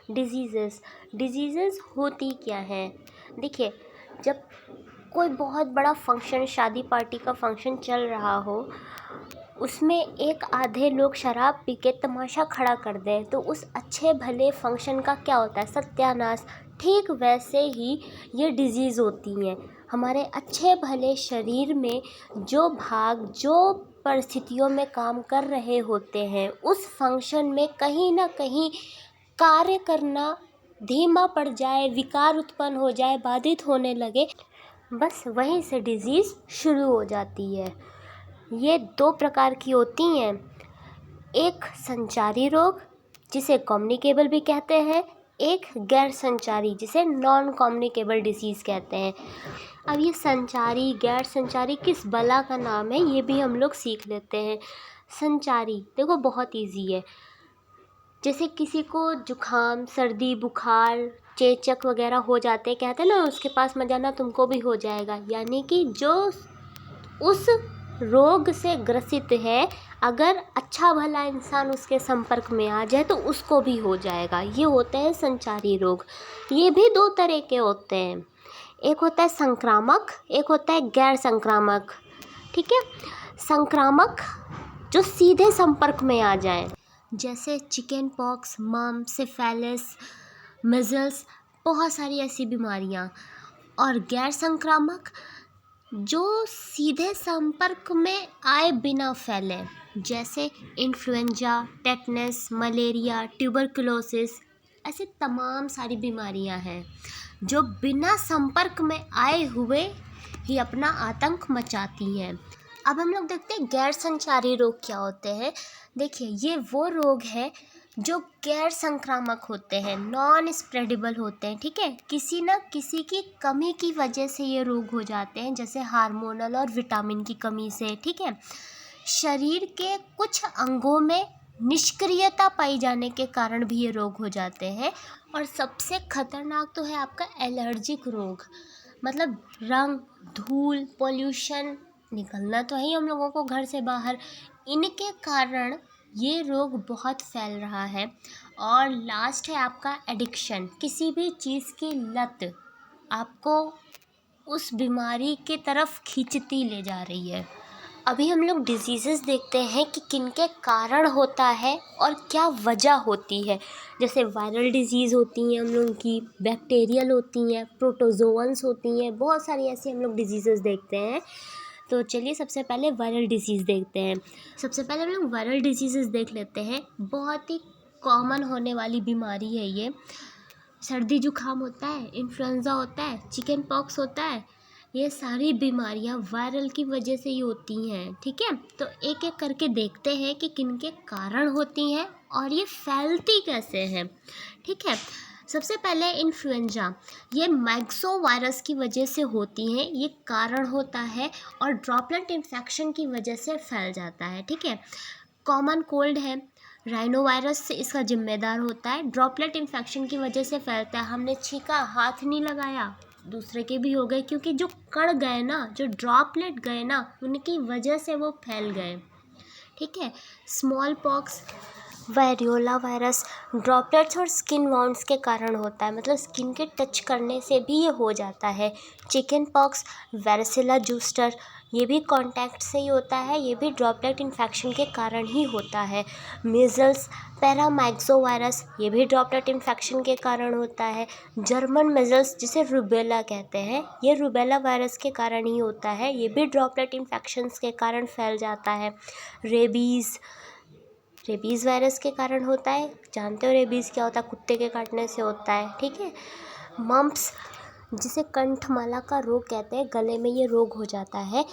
Diseases होती क्या है? देखिए, जब कोई बहुत बड़ा फंक्शन, शादी पार्टी का फंक्शन चल रहा हो, उसमें एक आधे लोग शराब पी के तमाशा खड़ा कर दें तो उस अच्छे भले फंक्शन का क्या होता है? सत्यानाश। ठीक वैसे ही ये डिजीज़ होती हैं। हमारे अच्छे भले शरीर में जो परिस्थितियों में काम कर रहे होते हैं, उस फंक्शन में कहीं ना कहीं कार्य करना धीमा पड़ जाए, विकार उत्पन्न हो जाए, बाधित होने लगे, बस वहीं से डिजीज़ शुरू हो जाती है। ये 2 प्रकार की होती हैं। एक संचारी रोग, जिसे कम्युनिकेबल भी कहते हैं, एक गैर संचारी, जिसे नॉन कम्युनिकेबल डिसीज़ कहते हैं। अब ये संचारी गैर संचारी किस बला का नाम है, ये भी हम लोग सीख लेते हैं। संचारी देखो बहुत इजी है। जैसे किसी को जुखाम, सर्दी, बुखार, चेचक वगैरह हो जाते हैं, कहते हैं ना उसके पास मत जाना, तुमको भी हो जाएगा। यानी कि जो उस रोग से ग्रसित है, अगर अच्छा भला इंसान उसके संपर्क में आ जाए तो उसको भी हो जाएगा। ये होते हैं संचारी रोग। ये भी 2 तरह के होते हैं, एक होता है संक्रामक, एक होता है गैर संक्रामक। ठीक है, संक्रामक जो सीधे संपर्क में आ जाए, जैसे chicken pox, mumps, syphilis, measles, बहुत सारी ऐसी बीमारियां। और गैर संक्रामक जो सीधे संपर्क में आए बिना फैले, जैसे इन्फ्लुएंजा, टेटनस, मलेरिया, ट्यूबरकुलोसिस, ऐसे तमाम सारी बीमारियां हैं जो बिना संपर्क में आए हुए ही अपना आतंक मचाती हैं। अब हम लोग देखते हैं गैर संचारी रोग क्या होते हैं। देखिए, ये वो रोग है जो गैर संक्रामक होते हैं, नॉन स्प्रेडेबल होते हैं। ठीक है, किसी न किसी की कमी की वजह से ये रोग हो जाते हैं, जैसे हार्मोनल और विटामिन की कमी से। ठीक है, शरीर के कुछ अंगों में निष्क्रियता पाई जाने के कारण भी ये रोग हो जाते हैं। और सबसे खतरनाक तो है आपका एलर्जिक रोग, मतलब रंग, धूल, पोल्यूशन, निकलना तो है ही हम लोगों को घर से बाहर, इनके कारण ये रोग बहुत फैल रहा है। और लास्ट है आपका एडिक्शन, किसी भी चीज़ की लत आपको उस बीमारी की तरफ खींचती ले जा रही है। अभी हम लोग डिजीज़ेस देखते हैं कि किनके कारण होता है और क्या वजह होती है। जैसे वायरल डिजीज़ होती हैं हम लोगों की, बैक्टीरियल होती हैं, प्रोटोजोअन्स होती हैं, बहुत सारी ऐसी हम लोग डिजीज़ेस देखते हैं। तो चलिए सबसे पहले वायरल डिसीज़ देखते हैं। सबसे पहले हम लोग वायरल डिसीज़ेस देख लेते हैं। बहुत ही कॉमन होने वाली बीमारी है ये। सर्दी जुकाम होता है, इन्फ्लुएंजा होता है, चिकन पॉक्स होता है, ये सारी बीमारियां वायरल की वजह से ही होती हैं। ठीक है, तो एक एक करके देखते हैं कि किनके कारण होती हैं और ये फैलती कैसे हैं। ठीक है, सबसे पहले इन्फ्लुएंजा, ये मैक्सो वायरस की वजह से होती हैं, ये कारण होता है और ड्रॉपलेट इन्फेक्शन की वजह से फैल जाता है। ठीक है, कॉमन कोल्ड है, राइनो वायरस से इसका जिम्मेदार होता है, ड्रॉपलेट इन्फेक्शन की वजह से फैलता है। हमने छींका, हाथ नहीं लगाया, दूसरे के भी हो गए, क्योंकि जो कण गए ना, जो ड्रॉपलेट गए ना, उनकी वजह से वो फैल गए। ठीक है, स्मॉल पॉक्स, वायरियोला वायरस ड्रॉपलेट्स और स्किन वाउंड्स के कारण होता है, मतलब स्किन के टच करने से भी ये हो जाता है। चिकन पॉक्स, वारिसिला जूस्टर, ये भी कांटेक्ट से ही होता है, ये भी ड्रॉपलेट इन्फेक्शन के कारण ही होता है। मीजल्स, पैरामाइक्सो वायरस, ये भी ड्रॉपलेट इन्फेक्शन के कारण होता है। जर्मन मीजल्स, जिसे रूबेला कहते हैं, ये रूबेला वायरस के कारण ही होता है, ये भी ड्रॉपलेट इन्फेक्शंस के कारण फैल जाता है। रेबीज़ वायरस के कारण होता है, जानते हो रेबीज़ क्या होता है? कुत्ते के काटने से होता है। ठीक है, मम्प्स, जिसे कंठमाला का रोग कहते हैं, गले में ये रोग हो जाता है,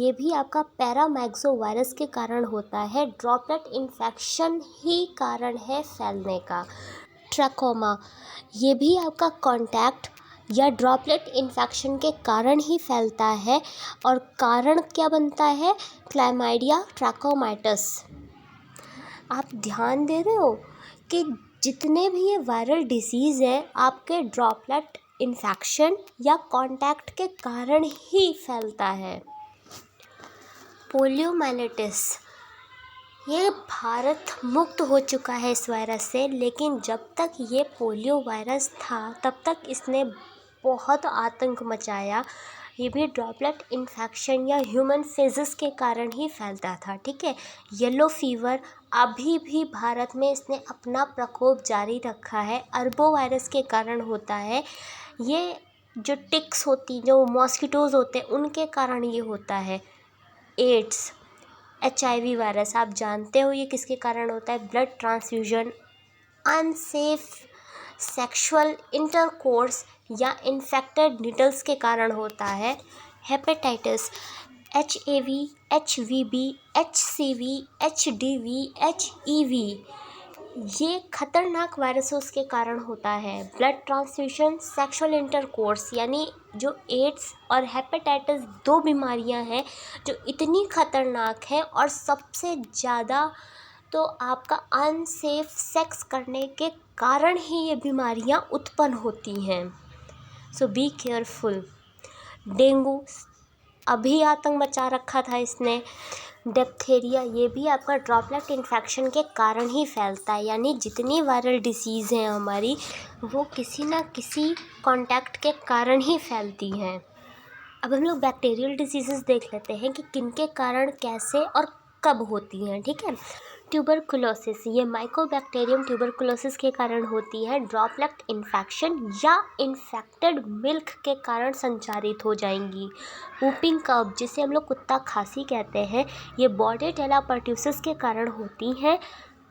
ये भी आपका पैरामाइक्सो वायरस के कारण होता है, ड्रॉपलेट इन्फेक्शन ही कारण है फैलने का। ट्रैकोमा, ये भी आपका कांटेक्ट या ड्रॉपलेट इन्फेक्शन के कारण ही फैलता है, और कारण क्या बनता है? क्लैमाइडिया ट्रैकोमाइटस। आप ध्यान दे रहे हो कि जितने भी ये वायरल डिसीज़ है आपके ड्रॉपलेट इन्फेक्शन या कांटेक्ट के कारण ही फैलता है। पोलियोमाइलिटिस, ये भारत मुक्त हो चुका है इस वायरस से, लेकिन जब तक ये पोलियो वायरस था तब तक इसने बहुत आतंक मचाया। ये भी ड्रॉपलेट इन्फेक्शन या ह्यूमन फेजेस के कारण ही फैलता था, ठीक है। येलो फीवर अभी भी भारत में इसने अपना प्रकोप जारी रखा है, अरबो वायरस के कारण होता है। ये जो टिक्स होती, जो मॉस्किटोज़ होते हैं, उनके कारण ये होता है। एड्स, HIV वायरस आप जानते हो ये किसके कारण होता है? Blood transfusion, unsafe sexual intercourse या इन्फेक्टेड नीडल्स के कारण होता है। Hepatitis, HAV, HVB, HCV, HDV, HEV, ये खतरनाक वायरसेस के कारण होता है। ब्लड ट्रांसफ्यूजन, सेक्सुअल इंटरकोर्स, यानी जो एड्स और हेपेटाइटिस 2 बीमारियां हैं जो इतनी खतरनाक हैं, और सबसे ज़्यादा तो आपका अनसेफ सेक्स करने के कारण ही ये बीमारियां उत्पन्न होती हैं। सो बी केयरफुल। डेंगू अभी आतंक मचा रखा था इसने। डिप्थीरिया, ये भी आपका ड्रॉपलेट इन्फेक्शन के कारण ही फैलता है, यानी जितनी वायरल डिसीज़ हैं हमारी, वो किसी ना किसी कांटेक्ट के कारण ही फैलती हैं। अब हम लोग बैक्टीरियल डिसीजेस देख लेते हैं कि किनके कारण, कैसे और कब होती हैं, ठीक है। ट्यूबरकुलोसिस, ये माइकोबैक्टीरियम ट्यूबरकुलोसिस के कारण होती है। ड्रॉपलेट इन्फेक्शन या इन्फेक्टेड मिल्क के कारण संचारित हो जाएंगी। वूपिंग कफ, जिसे हम लोग कुत्ता खांसी कहते हैं, ये बॉर्डेटेला पर्ट्यूसिस के कारण होती हैं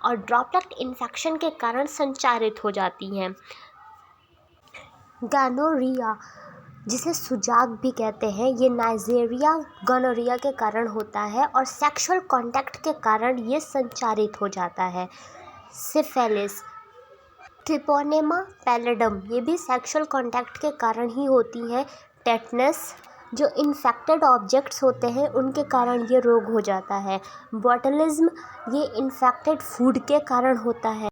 और ड्रॉपलेट इन्फेक्शन के कारण संचारित हो जाती हैं। गनोरिया, जिसे सुजाग भी कहते हैं, ये नाइजीरिया गनोरिया के कारण होता है और सेक्सुअल कांटेक्ट के कारण ये संचारित हो जाता है। सिफिलिस, ट्रिपोनेमा पैलिडम, ये भी सेक्सुअल कांटेक्ट के कारण ही होती है। टेटनस, जो इन्फेक्टेड ऑब्जेक्ट्स होते हैं उनके कारण ये रोग हो जाता है। बॉटुलिज्म, ये इन्फेक्टेड फूड के कारण होता है।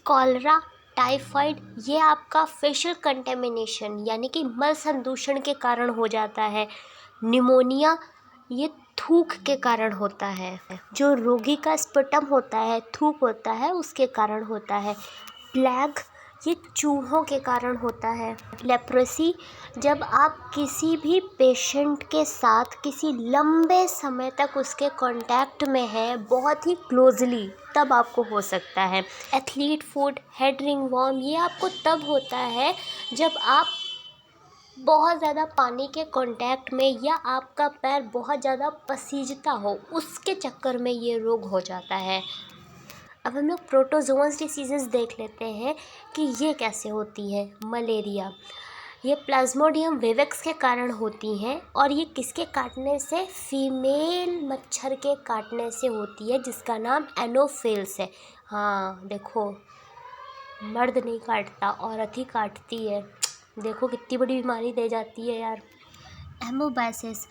कॉलरा, टाइफाइड, ये आपका फेशियल कंटेमिनेशन यानी कि मल संदूषण के कारण हो जाता है। निमोनिया, ये थूक के कारण होता है। जो रोगी का स्पुटम होता है, थूक होता है, उसके कारण होता है। प्लेग, ये चूहों के कारण होता है। लेप्रोसी, जब आप किसी भी पेशेंट के साथ किसी लंबे समय तक उसके कांटेक्ट में हैं, बहुत ही क्लोजली, तब आपको हो सकता है। एथलीट फुट, हेड रिंगवॉर्म, ये आपको तब होता है जब आप बहुत ज़्यादा पानी के कांटेक्ट में या आपका पैर बहुत ज़्यादा पसीजता हो, उसके चक्कर में ये रोग हो जाता है। अब हम लोग प्रोटोजोअन्स डिसीजेस देख लेते हैं कि ये कैसे होती है। मलेरिया, ये प्लाज्मोडियम विवेक्स के कारण होती हैं और ये किसके काटने से? फीमेल मच्छर के काटने से होती है, जिसका नाम एनोफिल्स है। हाँ देखो, मर्द नहीं काटता, औरत ही काटती है। देखो कितनी बड़ी बीमारी दे जाती है यार। एमोबाइसिस,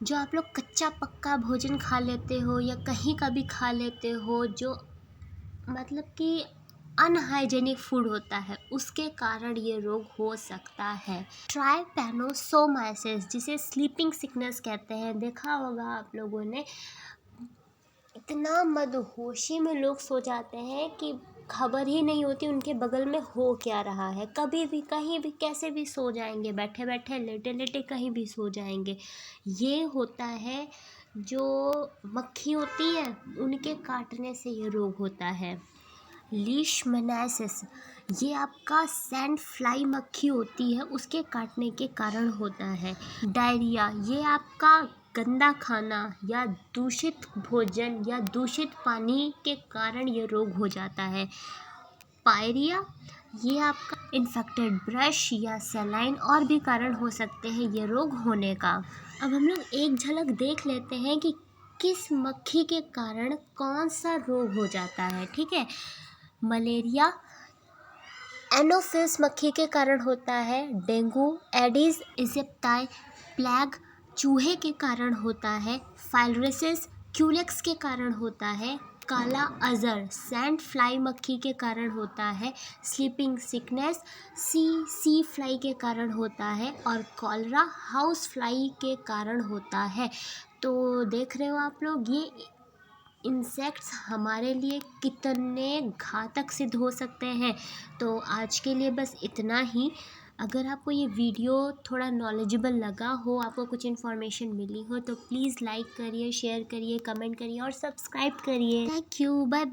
जो आप लोग कच्चा पक्का भोजन खा लेते हो या कहीं का भी खा लेते हो, जो मतलब कि अनहाइजेनिक फूड होता है, उसके कारण ये रोग हो सकता है। ट्राइपैनोसोमाइसिस, जिसे स्लीपिंग सिकनेस कहते हैं, देखा होगा आप लोगों ने, इतना मदहोशी में लोग सो जाते हैं कि खबर ही नहीं होती उनके बगल में हो क्या रहा है। कभी भी, कहीं भी, कैसे भी सो जाएंगे, बैठे बैठे, लेटे लेटे, कहीं भी सो जाएंगे। ये होता है, जो मक्खी होती है उनके काटने से ये रोग होता है। लीशमैनियासिस, ये आपका सैंड फ्लाई मक्खी होती है, उसके काटने के कारण होता है। डायरिया, ये आपका गंदा खाना या दूषित भोजन या दूषित पानी के कारण ये रोग हो जाता है। पायरिया, ये आपका इन्फेक्टेड ब्रश या सलाइन और भी कारण हो सकते हैं ये रोग होने का। अब हम लोग एक झलक देख लेते हैं कि किस मक्खी के कारण कौन सा रोग हो जाता है, ठीक है। मलेरिया एनोफिल्स मक्खी के कारण होता है। डेंगू एडिस इजिप्टाई प्लेग चूहे के कारण होता है। फाइलरिसिस क्यूलेक्स के कारण होता है। काला अजर सैंड फ्लाई मक्खी के कारण होता है। स्लीपिंग सिकनेस सी फ्लाई के कारण होता है। और कॉलरा हाउस फ्लाई के कारण होता है। तो देख रहे हो आप लोग, ये इंसेक्ट्स हमारे लिए कितने घातक सिद्ध हो सकते हैं। तो आज के लिए बस इतना ही। अगर आपको ये वीडियो थोड़ा नॉलेजेबल लगा हो, आपको कुछ इन्फॉर्मेशन मिली हो, तो प्लीज़ लाइक करिए, शेयर करिए, कमेंट करिए और सब्सक्राइब करिए। Thank you, bye bye.